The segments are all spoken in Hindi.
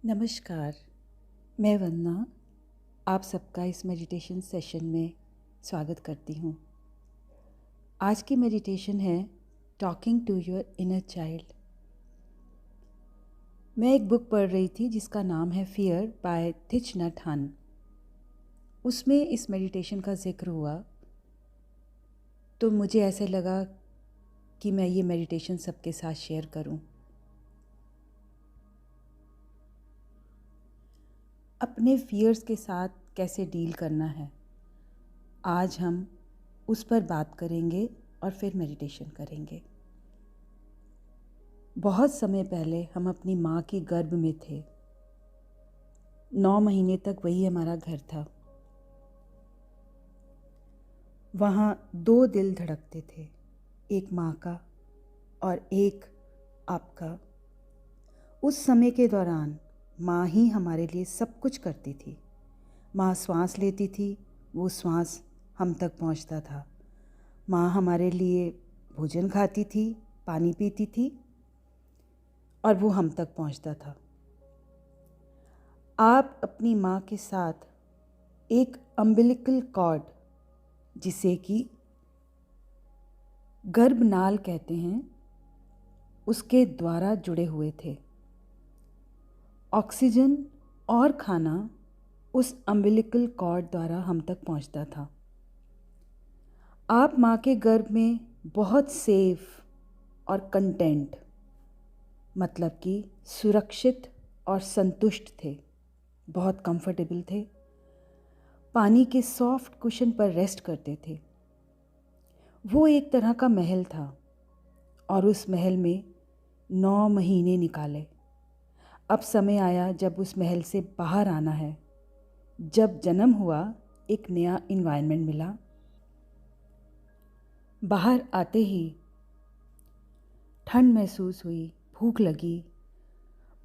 नमस्कार। मैं वंदना आप सबका इस मेडिटेशन सेशन में स्वागत करती हूँ। आज की मेडिटेशन है talking to your inner child. मैं एक बुक पढ़ रही थी जिसका नाम है फियर बाय थिच नट हन। उसमें इस मेडिटेशन का जिक्र हुआ तो मुझे ऐसे लगा कि मैं ये मेडिटेशन सबके साथ शेयर करूँ। अपने फियर्स के साथ कैसे डील करना है, आज हम उस पर बात करेंगे और फिर मेडिटेशन करेंगे। बहुत समय पहले हम अपनी माँ की गर्भ में थे। 9 महीने तक वही हमारा घर था। वहाँ 2 दिल धड़कते थे, एक माँ का और एक आपका। उस समय के दौरान माँ ही हमारे लिए सब कुछ करती थी। माँ श्वास लेती थी, वो श्वास हम तक पहुँचता था। माँ हमारे लिए भोजन खाती थी, पानी पीती थी और वो हम तक पहुँचता था। आप अपनी माँ के साथ एक अम्बिलिकल कॉर्ड, जिसे कि गर्भनाल कहते हैं, उसके द्वारा जुड़े हुए थे। ऑक्सीजन और खाना उस अम्बिलिकल कॉर्ड द्वारा हम तक पहुंचता था। आप माँ के गर्भ में बहुत सेफ और कंटेंट, मतलब कि सुरक्षित और संतुष्ट थे, बहुत कंफर्टेबल थे। पानी के सॉफ्ट कुशन पर रेस्ट करते थे। वो एक तरह का महल था और उस महल में 9 महीने निकाले। अब समय आया जब उस महल से बाहर आना है। जब जन्म हुआ, एक नया इन्वायरमेंट मिला। बाहर आते ही ठंड महसूस हुई, भूख लगी,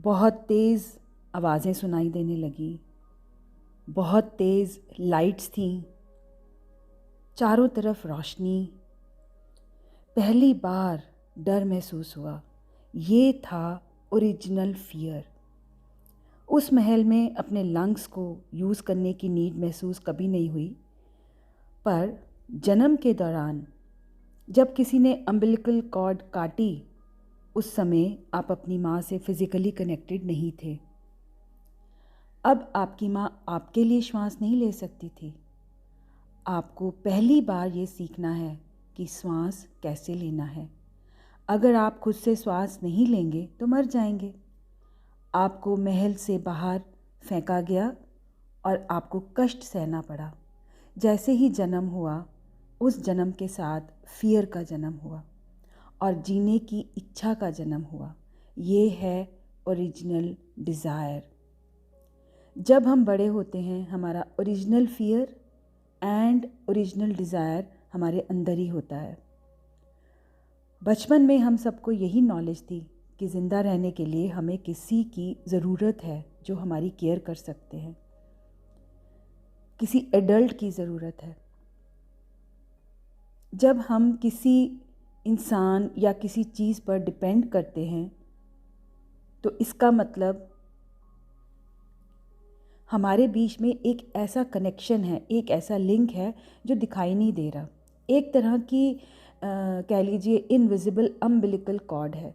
बहुत तेज़ आवाज़ें सुनाई देने लगी, बहुत तेज़ लाइट्स थीं, चारों तरफ रोशनी। पहली बार डर महसूस हुआ। ये था ओरिजिनल फियर। उस महल में अपने लंग्स को यूज़ करने की नीड महसूस कभी नहीं हुई, पर जन्म के दौरान जब किसी ने अम्बिलिकल कॉर्ड काटी, उस समय आप अपनी माँ से फिज़िकली कनेक्टेड नहीं थे। अब आपकी माँ आपके लिए श्वास नहीं ले सकती थी। आपको पहली बार ये सीखना है कि श्वास कैसे लेना है। अगर आप खुद से श्वास नहीं लेंगे तो मर जाएंगे। आपको महल से बाहर फेंका गया और आपको कष्ट सहना पड़ा। जैसे ही जन्म हुआ, उस जन्म के साथ फियर का जन्म हुआ और जीने की इच्छा का जन्म हुआ। ये है ओरिजिनल डिज़ायर। जब हम बड़े होते हैं, हमारा original fear and original desire हमारे अंदर ही होता है। बचपन में हम सबको यही नॉलेज थी कि ज़िंदा रहने के लिए हमें किसी की ज़रूरत है जो हमारी केयर कर सकते हैं, किसी एडल्ट की ज़रूरत है। जब हम किसी इंसान या किसी चीज़ पर डिपेंड करते हैं तो इसका मतलब हमारे बीच में एक ऐसा कनेक्शन है, एक ऐसा लिंक है जो दिखाई नहीं दे रहा। एक तरह की कह लीजिए इनविजिबल अम्बिलिकल कॉर्ड है।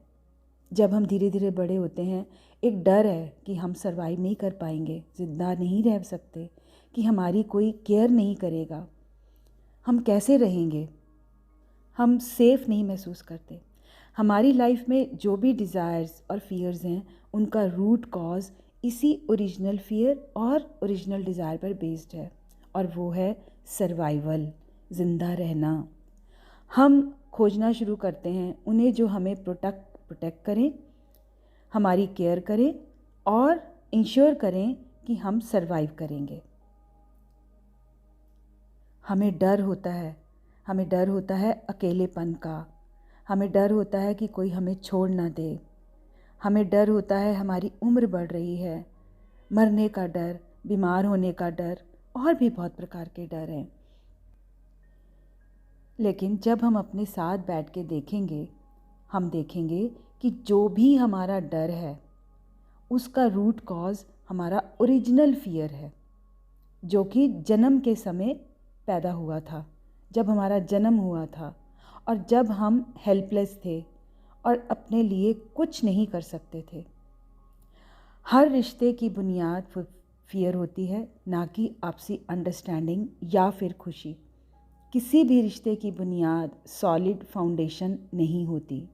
जब हम धीरे धीरे बड़े होते हैं, एक डर है कि हम सरवाइव नहीं कर पाएंगे, ज़िंदा नहीं रह सकते, कि हमारी कोई केयर नहीं करेगा, हम कैसे रहेंगे, हम सेफ़ नहीं महसूस करते। हमारी लाइफ में जो भी डिज़ायर्स और फियर्स हैं, उनका रूट कॉज इसी ओरिजिनल फियर और ओरिजिनल डिज़ायर पर बेस्ड है, और वो है सर्वाइवल, ज़िंदा रहना। हम खोजना शुरू करते हैं उन्हें जो हमें प्रोटेक्ट करें, हमारी केयर करें और इंश्योर करें कि हम सरवाइव करेंगे। हमें डर होता है अकेलेपन का। हमें डर होता है कि कोई हमें छोड़ ना दे। हमें डर होता है हमारी उम्र बढ़ रही है, मरने का डर, बीमार होने का डर, और भी बहुत प्रकार के डर हैं। लेकिन जब हम अपने साथ बैठ के देखेंगे, हम देखेंगे कि जो भी हमारा डर है उसका रूट कॉज हमारा ओरिजिनल फियर है, जो कि जन्म के समय पैदा हुआ था, जब हमारा जन्म हुआ था और जब हम हेल्पलेस थे और अपने लिए कुछ नहीं कर सकते थे। हर रिश्ते की बुनियाद फियर होती है, ना कि आपसी अंडरस्टैंडिंग या फिर खुशी। किसी भी रिश्ते की बुनियाद सॉलिड फाउंडेशन नहीं होती।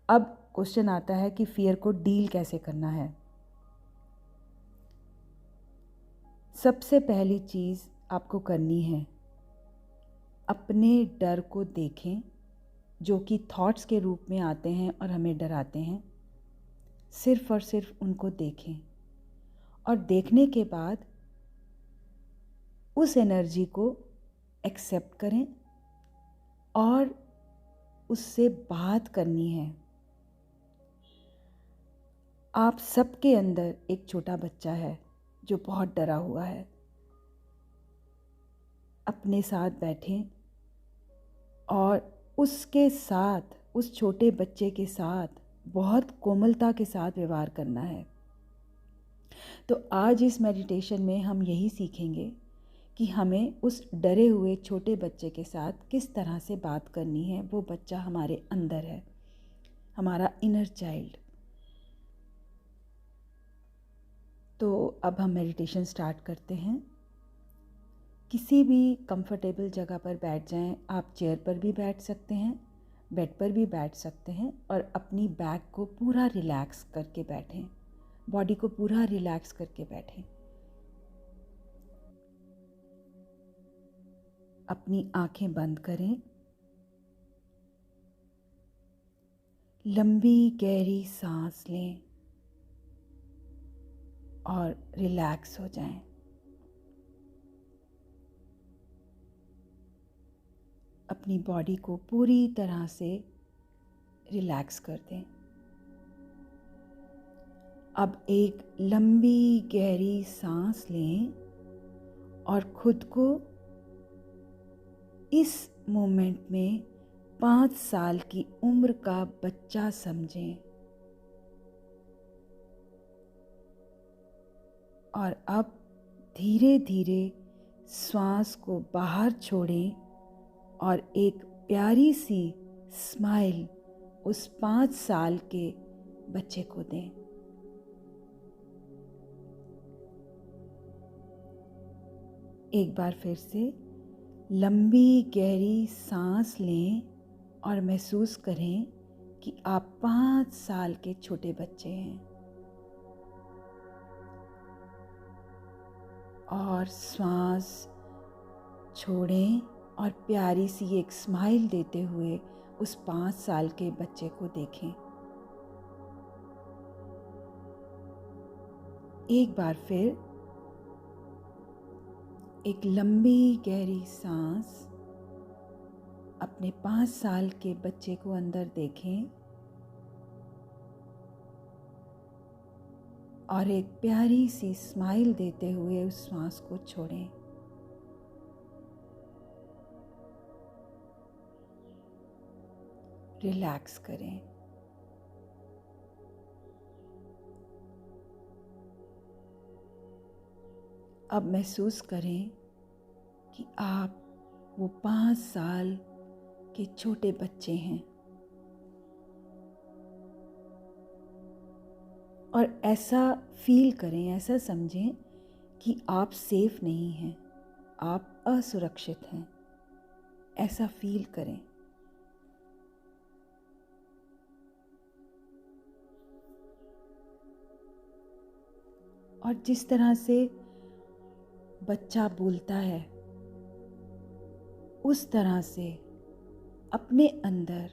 अब क्वेश्चन आता है कि फियर को डील कैसे करना है। सबसे पहली चीज़ आपको करनी है, अपने डर को देखें, जो कि थॉट्स के रूप में आते हैं और हमें डराते हैं। सिर्फ और सिर्फ उनको देखें और देखने के बाद उस एनर्जी को एक्सेप्ट करें और उससे बात करनी है। आप सबके अंदर एक छोटा बच्चा है जो बहुत डरा हुआ है। अपने साथ बैठें और उसके साथ, उस छोटे बच्चे के साथ बहुत कोमलता के साथ व्यवहार करना है। तो आज इस मेडिटेशन में हम यही सीखेंगे कि हमें उस डरे हुए छोटे बच्चे के साथ किस तरह से बात करनी है। वो बच्चा हमारे अंदर है, हमारा इनर चाइल्ड। तो अब हम मेडिटेशन स्टार्ट करते हैं। किसी भी कंफर्टेबल जगह पर बैठ जाएं। आप चेयर पर भी बैठ सकते हैं, बेड पर भी बैठ सकते हैं और अपनी बैक को पूरा रिलैक्स करके बैठें, बॉडी को पूरा रिलैक्स करके बैठें। अपनी आंखें बंद करें, लंबी गहरी सांस लें और रिलैक्स हो जाएं। अपनी बॉडी को पूरी तरह से रिलैक्स कर दें। अब एक लंबी गहरी सांस लें और खुद को इस मोमेंट में 5 साल की उम्र का बच्चा समझें और अब धीरे धीरे श्वास को बाहर छोड़ें और एक प्यारी सी स्माइल उस 5 साल के बच्चे को दें। एक बार फिर से लंबी गहरी सांस लें और महसूस करें कि आप 5 साल के छोटे बच्चे हैं और श्वास छोड़ें और प्यारी सी एक स्माइल देते हुए उस 5 साल के बच्चे को देखें। एक बार फिर एक लंबी गहरी सांस, अपने 5 साल के बच्चे को अंदर देखें और एक प्यारी सी स्माइल देते हुए उस श्वास को छोड़ें। रिलैक्स करें। अब महसूस करें कि आप वो 5 साल के छोटे बच्चे हैं और ऐसा फील करें, ऐसा समझें कि आप सेफ नहीं हैं, आप असुरक्षित हैं। ऐसा फील करें। और जिस तरह से बच्चा बोलता है, उस तरह से अपने अंदर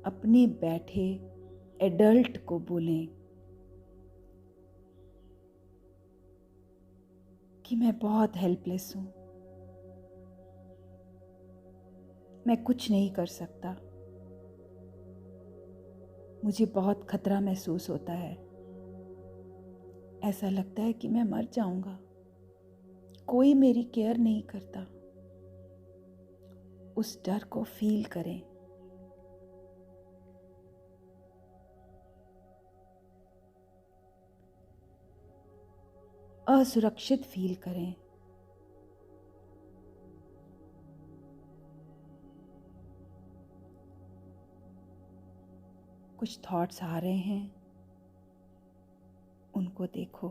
अपने बैठे एडल्ट को बोलें कि मैं बहुत हेल्पलेस हूँ, मैं कुछ नहीं कर सकता, मुझे बहुत खतरा महसूस होता है, ऐसा लगता है कि मैं मर जाऊंगा, कोई मेरी केयर नहीं करता। उस डर को फील करें। असुरक्षित फील करें। कुछ थॉट्स आ रहे हैं, उनको देखो।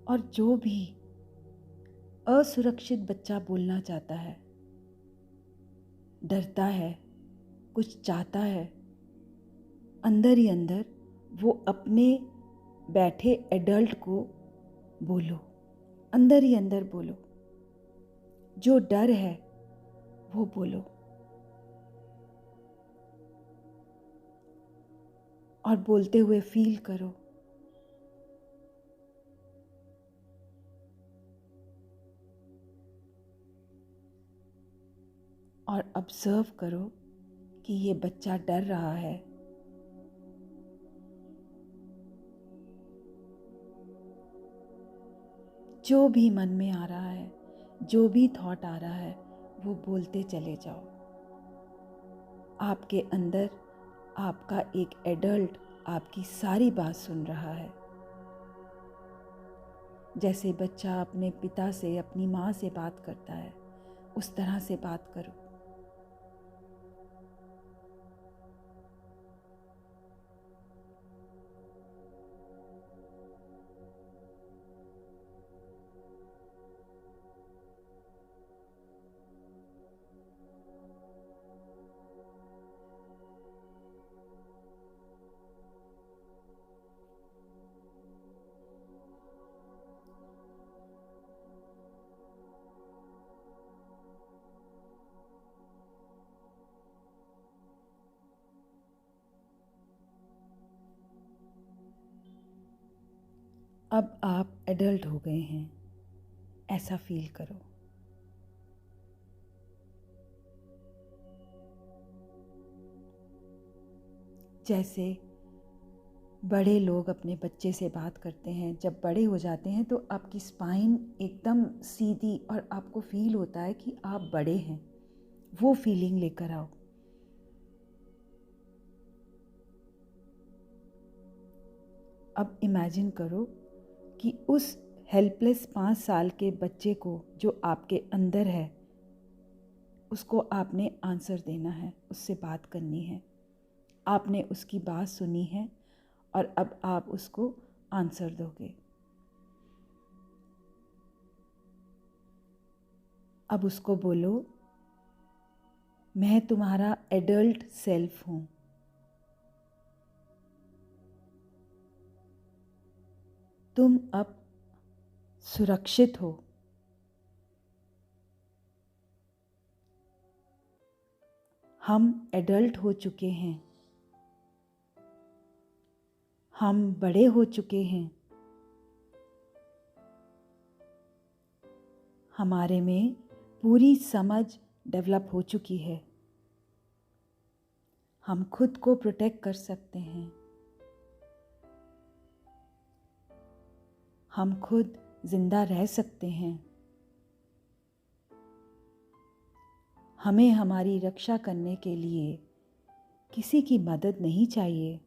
और जो भी असुरक्षित बच्चा बोलना चाहता है, डरता है, कुछ चाहता है, अंदर ही अंदर वो अपने बैठे एडल्ट को बोलो, अंदर ही अंदर बोलो। जो डर है वो बोलो और बोलते हुए फील करो। और ऑब्जर्व करो कि ये बच्चा डर रहा है। जो भी मन में आ रहा है, जो भी थॉट आ रहा है, वो बोलते चले जाओ। आपके अंदर आपका एक एडल्ट आपकी सारी बात सुन रहा है। जैसे बच्चा अपने पिता से, अपनी माँ से बात करता है, उस तरह से बात करो। अब आप एडल्ट हो गए हैं, ऐसा फील करो। जैसे बड़े लोग अपने बच्चे से बात करते हैं, जब बड़े हो जाते हैं तो आपकी स्पाइन एकदम सीधी और आपको फील होता है कि आप बड़े हैं। वो फीलिंग लेकर आओ। अब इमेजिन करो कि उस हेल्पलेस 5 साल के बच्चे को जो आपके अंदर है, उसको आपने आंसर देना है, उससे बात करनी है। आपने उसकी बात सुनी है और अब आप उसको आंसर दोगे। अब उसको बोलो, मैं तुम्हारा एडल्ट सेल्फ हूँ। तुम अब सुरक्षित हो। हम एडल्ट हो चुके हैं। हम बड़े हो चुके हैं। हमारे में पूरी समझ डेवलप हो चुकी है। हम खुद को प्रोटेक्ट कर सकते हैं। हम खुद जिंदा रह सकते हैं। हमें हमारी रक्षा करने के लिए किसी की मदद नहीं चाहिए।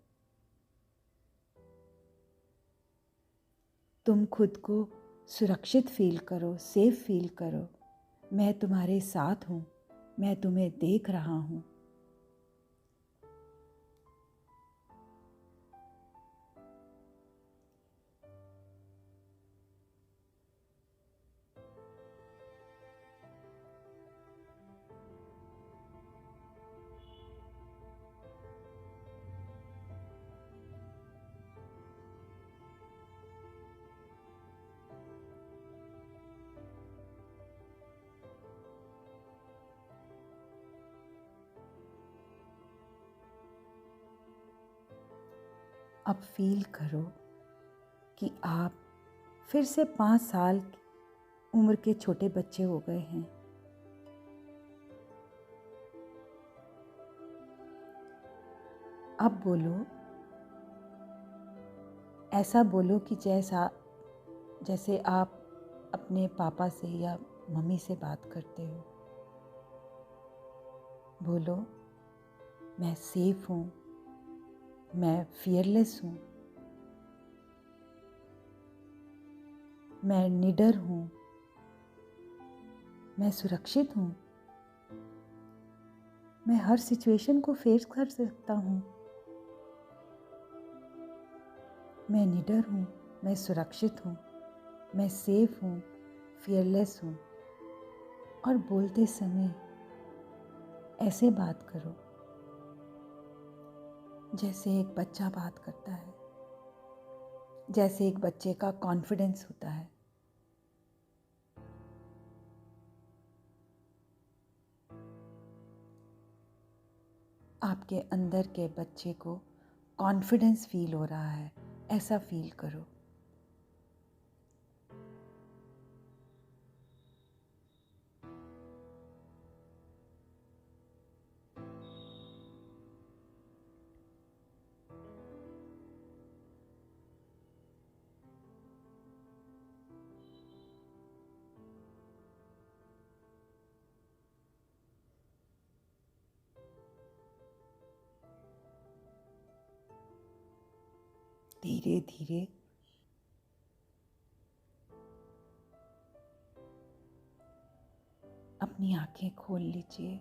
तुम खुद को सुरक्षित फील करो, सेफ फील करो। मैं तुम्हारे साथ हूँ, मैं तुम्हें देख रहा हूँ। अब फील करो कि आप फिर से 5 साल उम्र के छोटे बच्चे हो गए हैं। अब बोलो, ऐसा बोलो कि जैसे आप अपने पापा से या मम्मी से बात करते हो। बोलो, मैं सेफ हूँ, मैं फियरलेस हूँ, मैं निडर हूँ, मैं सुरक्षित हूँ, मैं हर सिचुएशन को फेस कर सकता हूँ। मैं निडर हूँ, मैं सुरक्षित हूँ, मैं सेफ हूँ, फियरलेस हूँ। और बोलते समय ऐसे बात करो जैसे एक बच्चा बात करता है, जैसे एक बच्चे का कॉन्फिडेंस होता है। आपके अंदर के बच्चे को कॉन्फिडेंस फील हो रहा है, ऐसा फील करो। धीरे धीरे अपनी आंखें खोल लीजिए।